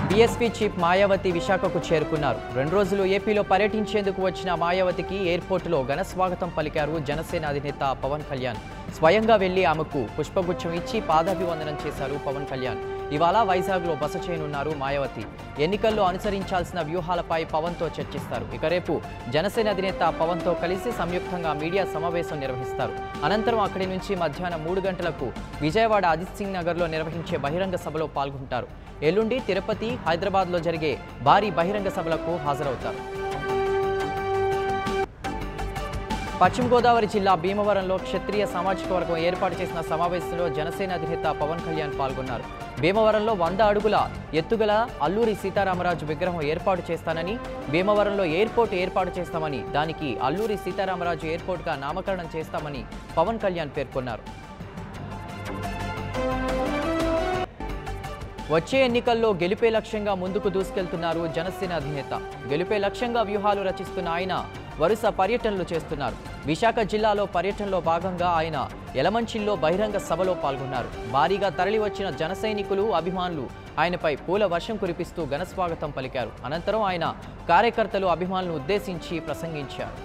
BSP chief Mayawati విశాఖకు చేరుకున్నారు. 2 రోజులు ఏపీలో పర్యటించేందుకు వచ్చిన మాయావతికి ఎయిర్పోర్టులో ఘన స్వాగతం పలికారు జనసేన అధినేత పవన్ కళ్యాణ్. స్వయంగా వెళ్లి ఆమెకు పుష్పగుచ్చం ఇచ్చి పాదాభివందనం చేశారు పవన్ కళ్యాణ్. ఇవాళ వైజాగ్లో బస చేయనున్నారు మాయావతి. ఎన్నికల్లో అనుసరించాల్సిన వ్యూహాలపై పవన్తో చర్చిస్తారు. ఇక రేపు జనసేన అధినేత పవన్తో కలిసి సంయుక్తంగా మీడియా సమావేశం నిర్వహిస్తారు. అనంతరం అక్కడి నుంచి మధ్యాహ్నం 3 గంటలకు విజయవాడ అజిత్ సింగ్ నగర్లో నిర్వహించే బహిరంగ సభలో పాల్గొంటారు. ఎల్లుండి తిరుపతి, హైదరాబాద్లో జరిగే భారీ బహిరంగ సభలకు హాజరవుతారు. పశ్చిమ గోదావరి జిల్లా భీమవరంలో క్షత్రియ సామాజిక వర్గం ఏర్పాటు చేసిన సమావేశంలో జనసేన అధినేత పవన్ కళ్యాణ్ పాల్గొన్నారు. భీమవరంలో 100 అడుగుల ఎత్తుగల అల్లూరి సీతారామరాజు విగ్రహం ఏర్పాటు చేస్తానని, భీమవరంలో ఎయిర్పోర్టు ఏర్పాటు చేస్తామని, దానికి అల్లూరి సీతారామరాజు ఎయిర్పోర్టుగా నామకరణం చేస్తామని పవన్ కళ్యాణ్ పేర్కొన్నారు. వచ్చే ఎన్నికల్లో గెలిపే లక్ష్యంగా ముందుకు దూసుకెళ్తున్నారు జనసేన అధినేత. గెలిపే లక్ష్యంగా వ్యూహాలు రచిస్తున్న ఆయన వరుస పర్యటనలు చేస్తున్నారు. విశాఖ జిల్లాలో పర్యటనలో భాగంగా ఆయన యలమంచిల్లో బహిరంగ సభలో పాల్గొన్నారు. భారీగా తరలివచ్చిన జన సైనికులు, అభిమానులు ఆయనపై పూల వర్షం కురిపిస్తూ ఘనస్వాగతం పలికారు. అనంతరం ఆయన కార్యకర్తలు, అభిమానులను ఉద్దేశించి ప్రసంగించారు.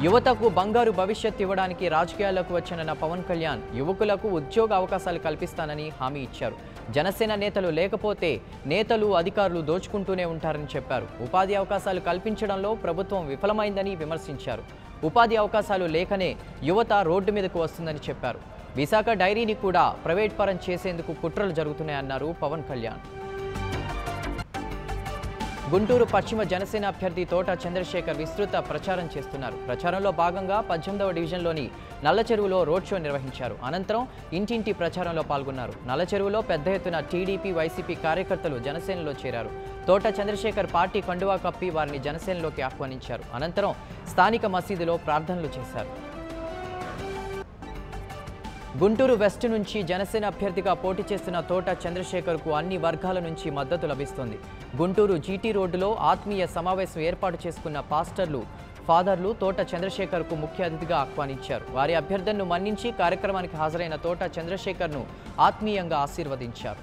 యువతకు బంగారు భవిష్యత్ ఇవ్వడానికి రాజకీయాల్లోకి వచ్చిన పవన్ కళ్యాణ్ యువకులకు ఉద్యోగ అవకాశాలు కల్పిస్తానని హామీ ఇచ్చారు. జనసేన నేతలు లేకపోతే నేతలు, అధికారులు దోచుకుంటూనే ఉంటారని చెప్పారు. ఉపాధి అవకాశాలు కల్పించడంలో ప్రభుత్వం విఫలమైందని విమర్శించారు. ఉపాధి అవకాశాలు లేకనే యువత రోడ్డు మీదకు వస్తుందని చెప్పారు. విశాఖ డైరీని కూడా ప్రైవేట్ పరం చేసేందుకు కుట్రలు జరుగుతున్నాయన్నారు పవన్ కళ్యాణ్. గుంటూరు పశ్చిమ జనసేన అభ్యర్థి తోట చంద్రశేఖర్ విస్తృత ప్రచారం చేస్తున్నారు. ప్రచారంలో భాగంగా 18వ డివిజన్లోని నల్లచెరువులో రోడ్ షో నిర్వహించారు. అనంతరం ఇంటింటి ప్రచారంలో పాల్గొన్నారు. నల్లచెరువులో పెద్ద ఎత్తున టీడీపీ, వైసీపీ కార్యకర్తలు జనసేనలో చేరారు. తోట చంద్రశేఖర్ పార్టీ కండువా కప్పి వారిని జనసేనలోకి ఆహ్వానించారు. అనంతరం స్థానిక మసీదులో ప్రార్థనలు చేశారు. గుంటూరు వెస్ట్ నుంచి జనసేన అభ్యర్థిగా పోటీ చేస్తున్న తోట చంద్రశేఖర్కు అన్ని వర్గాల నుంచి మద్దతు లభిస్తోంది. గుంటూరు జీటీ రోడ్డులో ఆత్మీయ సమావేశం ఏర్పాటు చేసుకున్న పాస్టర్లు, ఫాదర్లు తోట చంద్రశేఖర్కు ముఖ్య అతిథిగా ఆహ్వానించారు. వారి అభ్యర్థనను మన్నించి కార్యక్రమానికి హాజరైన తోట చంద్రశేఖర్ను ఆత్మీయంగా ఆశీర్వదించారు.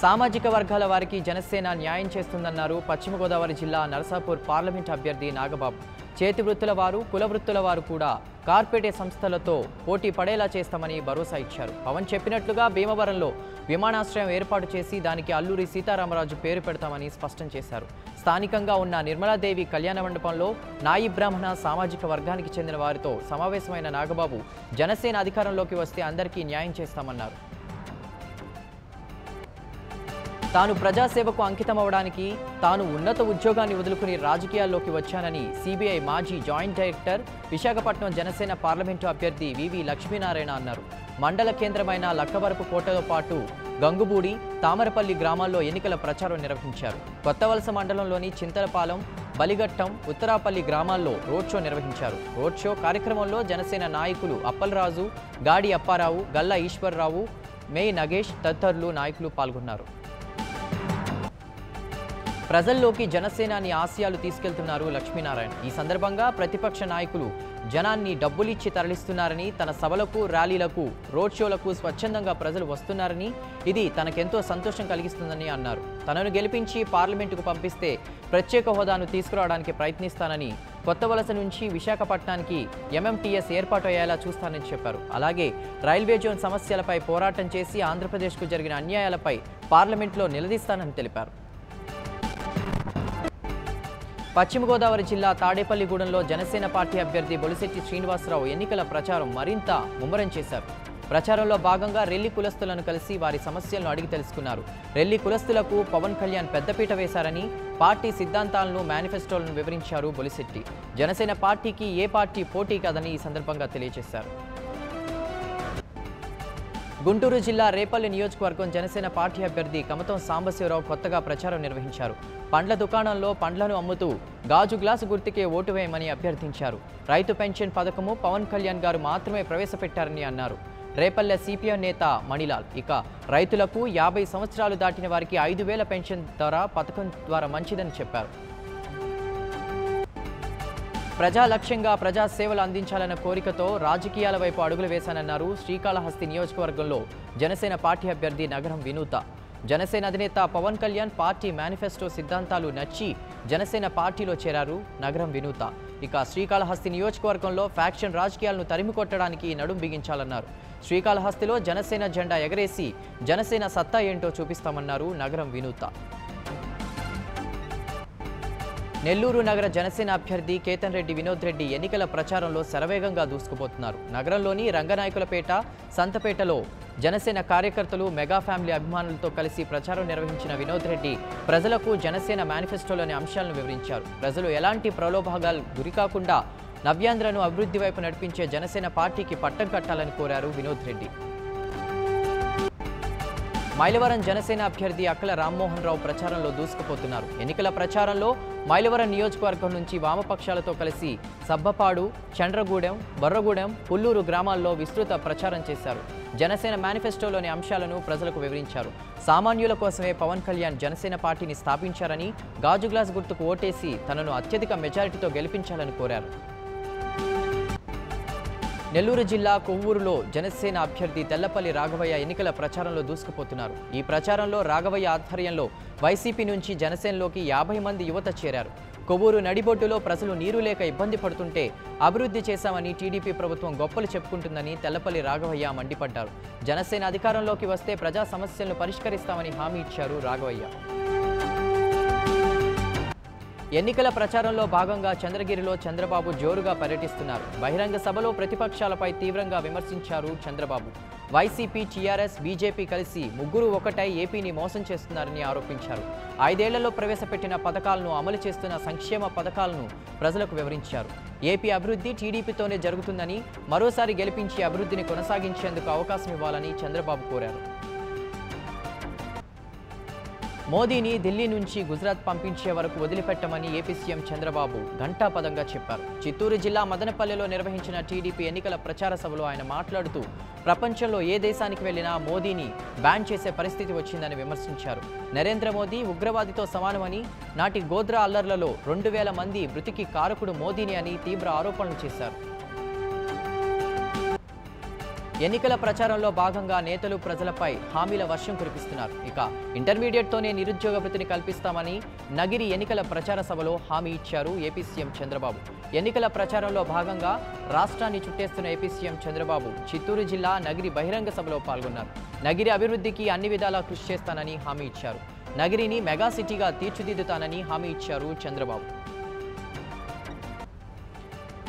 సామాజిక వర్గాల వారికి జనసేన న్యాయం చేస్తుందన్నారు పశ్చిమ గోదావరి జిల్లా నరసాపూర్ పార్లమెంట్ అభ్యర్థి నాగబాబు. చేతి వృత్తుల వారు, కుల వృత్తుల వారు కూడా కార్పొరేట్ సంస్థలతో పోటీ పడేలా చేస్తామని భరోసా ఇచ్చారు. పవన్ చెప్పినట్లుగా భీమవరంలో విమానాశ్రయం ఏర్పాటు చేసి దానికి అల్లూరి సీతారామరాజు పేరు పెడతామని స్పష్టం చేశారు. స్థానికంగా ఉన్న నిర్మలాదేవి కళ్యాణ మండపంలో నాయి బ్రాహ్మణ సామాజిక వర్గానికి చెందిన వారితో సమావేశమైన నాగబాబు జనసేన అధికారంలోకి వస్తే అందరికీ న్యాయం చేస్తామన్నారు. తాను ప్రజాసేవకు అంకితమవడానికి తాను ఉన్నత ఉద్యోగాన్ని వదులుకుని రాజకీయాల్లోకి వచ్చానని సిబిఐ మాజీ joint director, Visakhapatnam Janasena parliament అభ్యర్థి వివి లక్ష్మీనారాయణ అన్నారు. మండల కేంద్రమైన లక్కవరపు కోటతో పాటు గంగుబూడి, తామరపల్లి గ్రామాల్లో ఎన్నికల ప్రచారం నిర్వహించారు. కొత్తవలస మండలంలోని చింతలపాలెం, బలిఘట్టం, ఉత్తరాపల్లి గ్రామాల్లో రోడ్ షో నిర్వహించారు. రోడ్ షో కార్యక్రమంలో జనసేన నాయకులు అప్పలరాజు, గాడి అప్పారావు, గల్లా ఈశ్వర్రావు, మేయ్ నగేష్ తదితరులు నాయకులు పాల్గొన్నారు. ప్రజల్లోకి జనసేనాని ఆశయాలు తీసుకెళ్తున్నారు లక్ష్మీనారాయణ. ఈ సందర్భంగా ప్రతిపక్ష నాయకులు జనాన్ని డబ్బులిచ్చి తరలిస్తున్నారని, తన సభలకు, ర్యాలీలకు, రోడ్ షోలకు స్వచ్ఛందంగా ప్రజలు వస్తున్నారని, ఇది తనకెంతో సంతోషం కలిగిస్తుందని అన్నారు. తనను గెలిపించి పార్లమెంటుకు పంపిస్తే ప్రత్యేక హోదాను తీసుకురావడానికి ప్రయత్నిస్తానని, కొత్త వలస నుంచి విశాఖపట్నానికి ఎంఎంటీఎస్ ఏర్పాటు అయ్యేలా చూస్తానని చెప్పారు. అలాగే రైల్వే జోన్ సమస్యలపై పోరాటం చేసి ఆంధ్రప్రదేశ్కు జరిగిన అన్యాయాలపై పార్లమెంట్లో నిలదీస్తానని తెలిపారు. పశ్చిమ గోదావరి జిల్లా తాడేపల్లిగూడెంలో జనసేన పార్టీ అభ్యర్థి బొలిశెట్టి శ్రీనివాసరావు ఎన్నికల ప్రచారం మరింత ముమ్మరం చేశారు. ప్రచారంలో భాగంగా రెల్లి కులస్తులను కలిసి వారి సమస్యలను అడిగి తెలుసుకున్నారు. రెల్లి కులస్తులకు పవన్ కళ్యాణ్ పెద్దపీట వేశారని, పార్టీ సిద్ధాంతాలను, మేనిఫెస్టోలను వివరించారు బొలిశెట్టి. జనసేన పార్టీకి ఏ పార్టీ పోటీ కాదని ఈ సందర్భంగా తెలియజేశారు. గుంటూరు జిల్లా రేపల్లి నియోజకవర్గం జనసేన పార్టీ అభ్యర్థి కమతం సాంబశివరావు కొత్తగా ప్రచారం నిర్వహించారు. పండ్ల దుకాణంలో పండ్లను అమ్ముతూ గాజు గ్లాసు గుర్తుకే ఓటు వేయమని అభ్యర్థించారు. రైతు పెన్షన్ పథకము పవన్ కళ్యాణ్ గారు మాత్రమే ప్రవేశపెట్టారని అన్నారు. రేపల్లె సిపిఎం నేత మణిలాల్ ఇక రైతులకు 50 సంవత్సరాలు దాటిన వారికి 5,000 పెన్షన్ ద్వారా పథకం ద్వారా మంచిదని చెప్పారు. ప్రజా లక్ష్యంగా ప్రజా సేవలు అందించాలన్న కోరికతో రాజకీయాల వైపు అడుగులు వేశానన్నారు శ్రీకాళహస్తి నియోజకవర్గంలో జనసేన పార్టీ అభ్యర్థి నగరం వినూత. జనసేన అధినేత పవన్ కళ్యాణ్ పార్టీ మేనిఫెస్టో సిద్ధాంతాలు నచ్చి జనసేన పార్టీలో చేరారు నగరం వినూత. ఇక శ్రీకాళహస్తి నియోజకవర్గంలో ఫ్యాక్షన్ రాజకీయాలను తరిమికొట్టడానికి నడుం బిగించాలన్నారు. శ్రీకాళహస్తిలో జనసేన జెండా ఎగరేసి జనసేన సత్తా ఏంటో చూపిస్తామన్నారు నగరం వినూత. నెల్లూరు నగర జనసేన అభ్యర్థి కేతన్ రెడ్డి వినోద్ రెడ్డి ఎన్నికల ప్రచారంలో శరవేగంగా దూసుకుపోతున్నారు. నగరంలోని రంగనాయకులపేట, సంతపేటలో జనసేన కార్యకర్తలు, మెగా ఫ్యామిలీ అభిమానులతో కలిసి ప్రచారం నిర్వహించిన వినోద్ రెడ్డి ప్రజలకు జనసేన మేనిఫెస్టోలోని అంశాలను వివరించారు. ప్రజలు ఎలాంటి ప్రలోభాలకు గురికాకుండా నవ్యాంధ్రను అభివృద్ధి వైపు నడిపించే జనసేన పార్టీకి పట్టం కట్టాలని కోరారు వినోద్ రెడ్డి. మైలవరం జనసేన అభ్యర్థి అక్కల రామ్మోహన్ రావు ప్రచారంలో దూసుకుపోతున్నారు. ఎన్నికల ప్రచారంలో మైలవరం నియోజకవర్గం నుంచి వామపక్షాలతో కలిసి సబ్బపాడు, చండ్రగూడెం, బొర్రగూడెం, పుల్లూరు గ్రామాల్లో విస్తృత ప్రచారం చేశారు. జనసేన మేనిఫెస్టోలోని అంశాలను ప్రజలకు వివరించారు. సామాన్యుల కోసమే పవన్ కళ్యాణ్ జనసేన పార్టీని స్థాపించారని, గాజు గ్లాస్ గుర్తుకు ఓటేసి తనను అత్యధిక మెజారిటీతో గెలిపించాలని కోరారు. నెల్లూరు జిల్లా కొవ్వూరులో జనసేన అభ్యర్థి తెల్లపల్లి రాఘవయ్య ఎన్నికల ప్రచారంలో దూసుకుపోతున్నారు. ఈ ప్రచారంలో రాఘవయ్య ఆధ్వర్యంలో వైసీపీ నుంచి జనసేనలోకి 50 మంది యువత చేరారు. కొవ్వూరు నడిబొడ్డులో ప్రజలు నీరు లేక ఇబ్బంది పడుతుంటే అభివృద్ధి చేశామని టీడీపీ ప్రభుత్వం గొప్పలు చెప్పుకుంటుందని తెల్లపల్లి రాఘవయ్య మండిపడ్డారు. జనసేన అధికారంలోకి వస్తే ప్రజా సమస్యలను పరిష్కరిస్తామని హామీ ఇచ్చారు రాఘవయ్య. ఎన్నికల ప్రచారంలో భాగంగా చంద్రగిరిలో చంద్రబాబు జోరుగా పర్యటిస్తున్నారు. బహిరంగ సభలో ప్రతిపక్షాలపై తీవ్రంగా విమర్శించారు చంద్రబాబు. వైసీపీ, టీఆర్ఎస్, బీజేపీ కలిసి ముగ్గురు ఒకటై ఏపీని మోసం చేస్తున్నారని ఆరోపించారు. 5 ఏళ్లలో ప్రవేశపెట్టిన పథకాలను, అమలు చేస్తున్న సంక్షేమ పథకాలను ప్రజలకు వివరించారు. ఏపీ అభివృద్ధి టీడీపీతోనే జరుగుతుందని, మరోసారి గెలిపించి అభివృద్ధిని కొనసాగించేందుకు అవకాశం ఇవ్వాలని చంద్రబాబు కోరారు. మోదీని ఢిల్లీ నుంచి గుజరాత్ పంపించే వరకు వదిలిపెట్టమని ఏపీ సీఎం చంద్రబాబు ఘంటాపదంగా చెప్పారు. చిత్తూరు జిల్లా మదనపల్లెలో నిర్వహించిన టీడీపీ ఎన్నికల ప్రచార సభలో ఆయన మాట్లాడుతూ ప్రపంచంలో ఏ దేశానికి వెళ్లినా మోదీని బ్యాన్ చేసే పరిస్థితి వచ్చిందని విమర్శించారు. నరేంద్ర మోదీ ఉగ్రవాదితో సమానమని, నాటి గోద్రా అల్లర్లలో 2000 మంది మృతికి కారకుడు మోదీని అని తీవ్ర ఆరోపణలు చేశారు. ఎన్నికల ప్రచారంలో భాగంగా నేతలు ప్రజలపై హామీల వర్షం కురిపిస్తున్నారు. ఇక ఇంటర్మీడియట్తోనే నిరుద్యోగ భృతిని కల్పిస్తామని నగిరి ఎన్నికల ప్రచార సభలో హామీ ఇచ్చారు ఏపీ సీఎం చంద్రబాబు. ఎన్నికల ప్రచారంలో భాగంగా రాష్ట్రాన్ని చుట్టేస్తున్న ఏపీ సీఎం చంద్రబాబు చిత్తూరు జిల్లా నగిరి బహిరంగ సభలో పాల్గొన్నారు. నగిరి అభివృద్ధికి అన్ని విధాలా కృషి చేస్తానని హామీ ఇచ్చారు. నగిరిని మెగా సిటీగా తీర్చిదిద్దుతానని హామీ ఇచ్చారు చంద్రబాబు.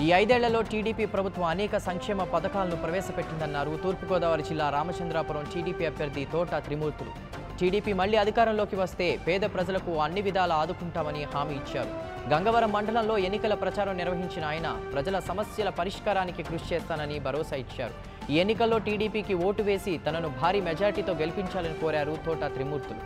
ఈ 5 ఏళ్లలో టీడీపీ ప్రభుత్వం అనేక సంక్షేమ పథకాలను ప్రవేశపెట్టిందన్నారు తూర్పుగోదావరి జిల్లా రామచంద్రాపురం టీడీపీ అభ్యర్థి తోట త్రిమూర్తులు. టీడీపీ మళ్లీ అధికారంలోకి వస్తే పేద ప్రజలకు అన్ని విధాలా ఆదుకుంటామని హామీ ఇచ్చారు. గంగవరం మండలంలో ఎన్నికల ప్రచారం నిర్వహించిన ఆయన ప్రజల సమస్యల పరిష్కారానికి కృషి చేస్తానని భరోసా ఇచ్చారు. ఈ ఎన్నికల్లో టీడీపీకి ఓటు వేసి తనను భారీ మెజార్టీతో గెలిపించాలని కోరారు తోట త్రిమూర్తులు.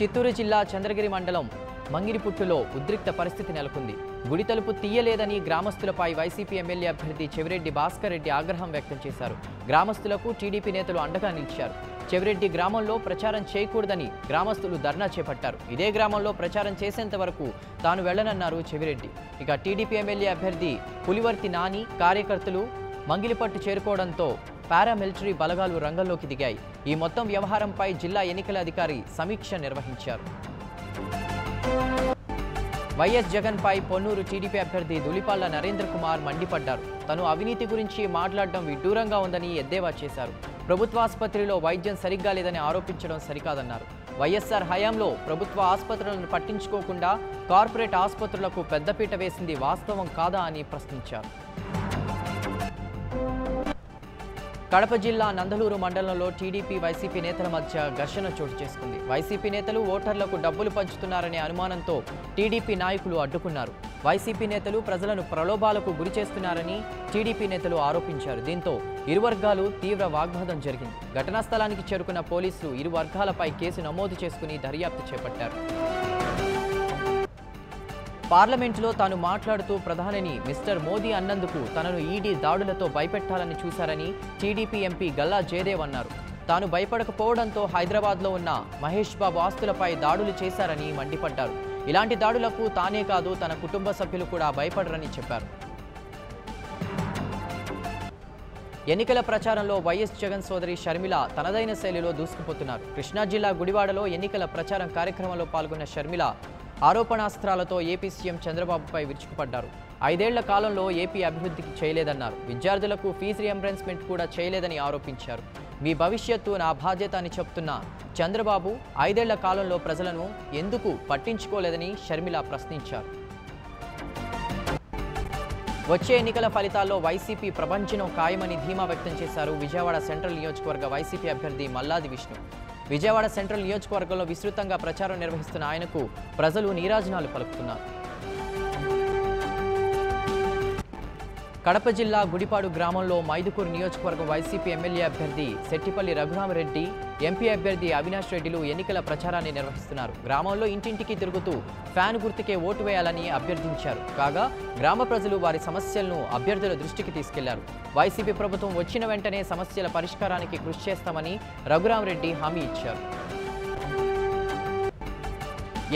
చిత్తూరు జిల్లా చంద్రగిరి మండలం మంగిరిపుట్టులో ఉద్రిక్త పరిస్థితి నెలకొంది. గుడి తలుపు తీయలేదని గ్రామస్తులపై వైసీపీ ఎమ్మెల్యే అభ్యర్థి చెవిరెడ్డి భాస్కర్ రెడ్డి ఆగ్రహం వ్యక్తం చేశారు. గ్రామస్తులకు టీడీపీ నేతలు అండగా నిలిచారు. చెవిరెడ్డి గ్రామంలో ప్రచారం చేయకూడదని గ్రామస్తులు ధర్నా చేపట్టారు. ఇదే గ్రామంలో ప్రచారం చేసేంత వరకు తాను వెళ్లనన్నారు చెవిరెడ్డి. ఇక టీడీపీ ఎమ్మెల్యే అభ్యర్థి పులివర్తి నాని కార్యకర్తలు మంగిలిపట్టు చేరుకోవడంతో పారామిలిటరీ బలగాలు రంగంలోకి దిగాయి. ఈ మొత్తం వ్యవహారంపై జిల్లా ఎన్నికల అధికారి సమీక్ష నిర్వహించారు. వైఎస్ జగన్ పై పొన్నూరు టీడీపీ అభ్యర్థి దులిపాళ్ల నరేంద్ర కుమార్ మండిపడ్డారు. తను అవినీతి గురించి మాట్లాడడం విడ్డూరంగా ఉందని ఎద్దేవా చేశారు. ప్రభుత్వ ఆసుపత్రిలో వైద్యం సరిగ్గా లేదని ఆరోపించడం సరికాదన్నారు. వైఎస్ఆర్ హయాంలో ప్రభుత్వ ఆసుపత్రులను పట్టించుకోకుండా కార్పొరేట్ ఆసుపత్రులకు పెద్దపీట వేసింది వాస్తవం కాదా అని ప్రశ్నించారు. కడప జిల్లా నందలూరు మండలంలో టీడీపీ, వైసీపీ నేతల మధ్య ఘర్షణ చోటు చేసుకుంది. వైసీపీ నేతలు ఓటర్లకు డబ్బులు పంచుతున్నారనే అనుమానంతో టీడీపీ నాయకులు అడ్డుకున్నారు. వైసీపీ నేతలు ప్రజలను ప్రలోభాలకు గురి చేస్తున్నారని టీడీపీ నేతలు ఆరోపించారు. దీంతో ఇరు వర్గాలు తీవ్ర వాగ్వాదం జరిగింది. ఘటనా స్థలానికి చేరుకున్న పోలీసులు ఇరు వర్గాలపై కేసు నమోదు చేసుకుని దర్యాప్తు చేపట్టారు. పార్లమెంటులో తాను మాట్లాడుతూ ప్రధానిని మిస్టర్ మోదీ అన్నందుకు తనను ఈడీ దాడులతో భయపెట్టాలని చూశారని టీడీపీ ఎంపీ గల్లా జయదేవ్ అన్నారు. తాను భయపడకపోవడంతో హైదరాబాద్లో ఉన్న మహేష్ బాబు ఆస్తులపై దాడులు చేశారని మండిపడ్డారు. ఇలాంటి దాడులకు తానే కాదు తన కుటుంబ సభ్యులు కూడా భయపడరని చెప్పారు. ఎన్నికల ప్రచారంలో వైఎస్ జగన్ సోదరి షర్మిల తనదైన శైలిలో దూసుకుపోతున్నారు. కృష్ణా జిల్లా గుడివాడలో ఎన్నికల ప్రచారం కార్యక్రమంలో పాల్గొన్న షర్మిల ఆరోపణాస్త్రాలతో ఏపీ సీఎం చంద్రబాబుపై విరుచుకుపడ్డారు. 5 ఏళ్ల కాలంలో ఏపీ అభివృద్ధికి చేయలేదన్నారు. విద్యార్థులకు ఫీజు రియంబర్స్మెంట్ కూడా చేయలేదని ఆరోపించారు. మీ భవిష్యత్తు నా బాధ్యత అని చెప్తున్న చంద్రబాబు 5 ఏళ్ల కాలంలో ప్రజలను ఎందుకు పట్టించుకోలేదని షర్మిల ప్రశ్నించారు. వచ్చే ఎన్నికల ఫలితాల్లో వైసీపీ ప్రభంజనం ఖాయమని ధీమా వ్యక్తం చేశారు విజయవాడ సెంట్రల్ నియోజకవర్గ వైసీపీ అభ్యర్థి మల్లాది విష్ణు. విజయవాడ సెంట్రల్ నియోజకవర్గంలో విస్తృతంగా ప్రచారం నిర్వహిస్తున్న ఆయనకు ప్రజలు నీరాజనాలు పలుకుతున్నారు. కడప జిల్లా గుడిపాడు గ్రామంలో మైదుకూరు నియోజకవర్గం వైసీపీ ఎమ్మెల్యే అభ్యర్థి శెట్టిపల్లి రఘురామరెడ్డి, ఎంపీ అభ్యర్థి అవినాష్ రెడ్డిలు ఎన్నికల ప్రచారాన్ని నిర్వహిస్తున్నారు. గ్రామంలో ఇంటింటికి తిరుగుతూ ఫ్యాన్ గుర్తుకే ఓటు వేయాలని అభ్యర్థించారు. కాగా గ్రామ ప్రజలు వారి సమస్యలను అభ్యర్థుల దృష్టికి తీసుకెళ్లారు. వైసీపీ ప్రభుత్వం వచ్చిన వెంటనే సమస్యల పరిష్కారానికి కృషి చేస్తామని రఘురామరెడ్డి హామీ ఇచ్చారు.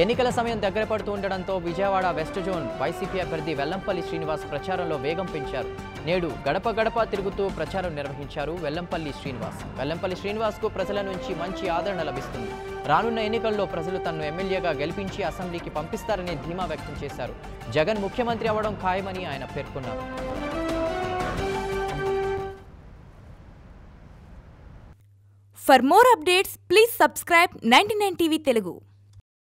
ఎన్నికల సమయం దగ్గర పడుతూ ఉండడంతో విజయవాడ వెస్ట్ జోన్ వైసీపీ అభ్యర్థి వెల్లంపల్లి శ్రీనివాస్ ప్రచారంలో వేగం పెంచారు. నేడు గడప గడప తిరుగుతూ ప్రచారం నిర్వహించారు వెల్లంపల్లి శ్రీనివాస్. వెల్లంపల్లి శ్రీనివాస్కు ప్రజల నుంచి మంచి ఆదరణ లభిస్తుంది. రానున్న ఎన్నికల్లో ప్రజలు తనను ఎమ్మెల్యేగా గెలిపించి అసెంబ్లీకి పంపిస్తారని ధీమా వ్యక్తం చేశారు. జగన్ ముఖ్యమంత్రి అవ్వడం ఖాయమని ఆయన పేర్కొన్నారు. For more updates, please subscribe 99 TV Telugu.